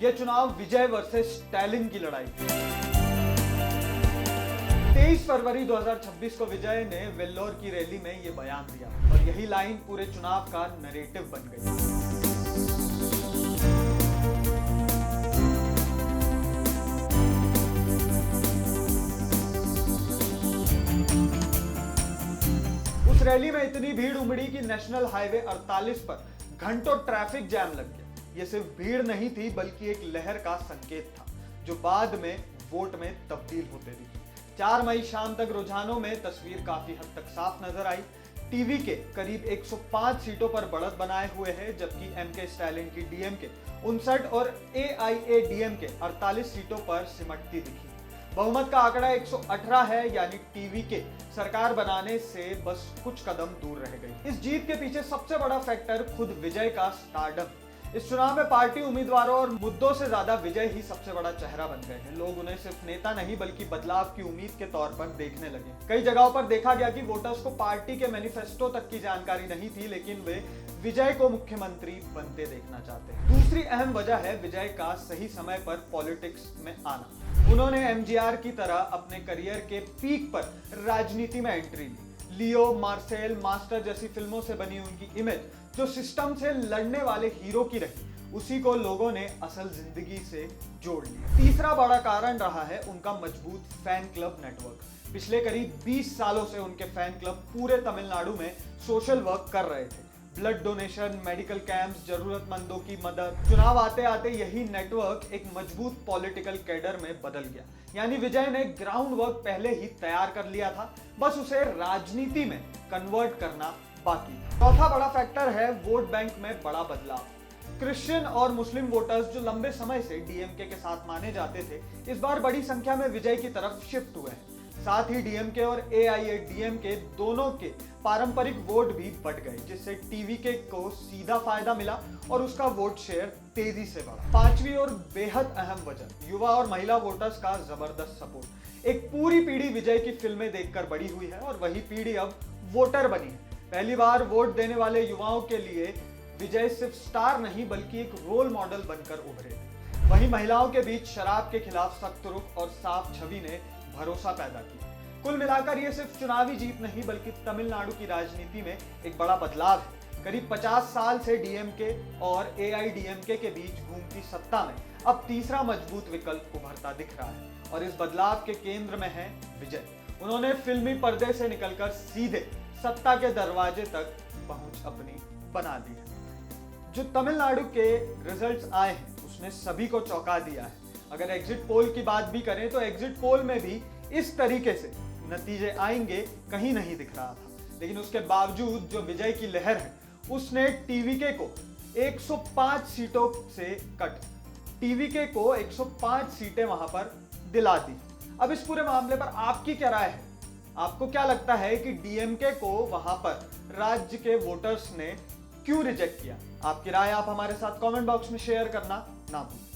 यह चुनाव विजय versus Stalin की लड़ाई थी। 23 फरवरी 2026 को विजय ने वेल्लोर की रैली में यह बयान दिया और यही लाइन पूरे चुनाव का नैरेटिव बन गई। उस रैली में इतनी भीड़ उमड़ी कि नेशनल हाईवे 48 पर घंटों ट्रैफिक जैम लग गया। यह सिर्फ भीड़ नहीं थी बल्कि एक लहर का संकेत था जो बाद में वोट में तब्दील होते दिखी। 4 मई शाम तक रुझानों में तस्वीर काफी हद तक साफ नजर आई। टीवी के करीब 105 सीटों पर बढ़त बनाए हुए है, जबकि एमके स्टालिन की डीएमके 59 और एआईएडीएमके 48 सीटों पर सिमटती दिखी। बहुमत का आंकड़ा 118 है, यानी टीवी के सरकार बनाने से बस कुछ कदम दूर रह गई। इस जीत के पीछे सबसे बड़ा फैक्टर खुद विजय का स्टारडम। इस चुनाव में पार्टी उम्मीदवारों और मुद्दों से ज्यादा विजय ही सबसे बड़ा चेहरा बन गए हैं। लोग उन्हें सिर्फ नेता नहीं बल्कि बदलाव की उम्मीद के तौर पर देखने लगे। कई जगहों पर देखा गया कि वोटर्स को पार्टी के मैनिफेस्टो तक की जानकारी नहीं थी, लेकिन वे विजय को मुख्यमंत्री बनते देखना चाहते हैं। दूसरी अहम वजह है विजय का सही समय पर पॉलिटिक्स में आना। उन्होंने एमजीआर की तरह अपने करियर के पीक पर राजनीति में एंट्री ली। लियो, मार्सेल, मास्टर जैसी फिल्मों से बनी उनकी इमेज जो सिस्टम से लड़ने वाले हीरो की रही, उसी को लोगों ने असल जिंदगी से जोड़ लिया। तीसरा बड़ा कारण रहा है उनका मजबूत फैन क्लब नेटवर्क। पिछले करीब 20 सालों से उनके फैन क्लब पूरे तमिलनाडु में सोशल वर्क कर रहे थे। ब्लड डोनेशन, मेडिकल कैंप्स, जरूरतमंदों की मदद। चुनाव आते आते यही नेटवर्क एक मजबूत पॉलिटिकल कैडर में बदल गया। यानी विजय ने ग्राउंड वर्क पहले ही तैयार कर लिया था, बस उसे राजनीति में कन्वर्ट करना बाकी। चौथा बड़ा फैक्टर है वोट बैंक में बड़ा बदलाव। क्रिश्चियन और मुस्लिम वोटर्स जो लंबे समय से डीएमके के साथ माने जाते थे, इस बार बड़ी संख्या में विजय की तरफ शिफ्ट हुए हैं। साथ ही डीएमके और एआईएडीएमके दोनों के पारंपरिक वोट भी बढ़ गए, जिससे टीवीके को सीधा फायदा मिला और उसका वोट शेयर तेजी से बढ़ा। पांचवी और बेहद अहम वजह युवा और महिला वोटर्स का जबरदस्त सपोर्ट। एक पूरी पीढ़ी विजय की फिल्में देखकर बड़ी हुई है और वही पीढ़ी अब वोटर बनी है। पहली बार वोट देने वाले युवाओं के लिए विजय सिर्फ स्टार नहीं बल्कि एक रोल मॉडल बनकर उभरे। वहीं महिलाओं के बीच शराब के खिलाफ सख्त रुख और साफ छवि ने भरोसा पैदा किया। कुल मिलाकर ये सिर्फ चुनावी जीत नहीं बल्कि तमिलनाडु की राजनीति में एक बड़ा बदलाव है। करीब 50 साल से डीएमके और एआईडीएमके के बीच घूमती सत्ता में अब तीसरा मजबूत विकल्प उभरता दिख रहा है और इस बदलाव के केंद्र में है विजय। उन्होंने फिल्मी पर्दे से निकलकर सीधे सत्ता के दरवाजे तक पहुंच अपनी बना दी है। जो तमिलनाडु के रिजल्ट्स आए हैं उसने सभी को चौंका दिया है। अगर एग्जिट पोल की बात भी करें तो एग्जिट पोल में भी इस तरीके से नतीजे आएंगे कहीं नहीं दिख रहा था, लेकिन उसके बावजूद जो विजय की लहर है उसने टीवीके को 105 सीटों से टीवीके को 105 सीटें वहां पर दिला दी। अब इस पूरे मामले पर आपकी क्या राय है? आपको क्या लगता है कि डीएमके को वहां पर राज्य के वोटर्स ने क्यों रिजेक्ट किया? आपकी राय आप हमारे साथ कमेंट बॉक्स में शेयर करना ना भूलें।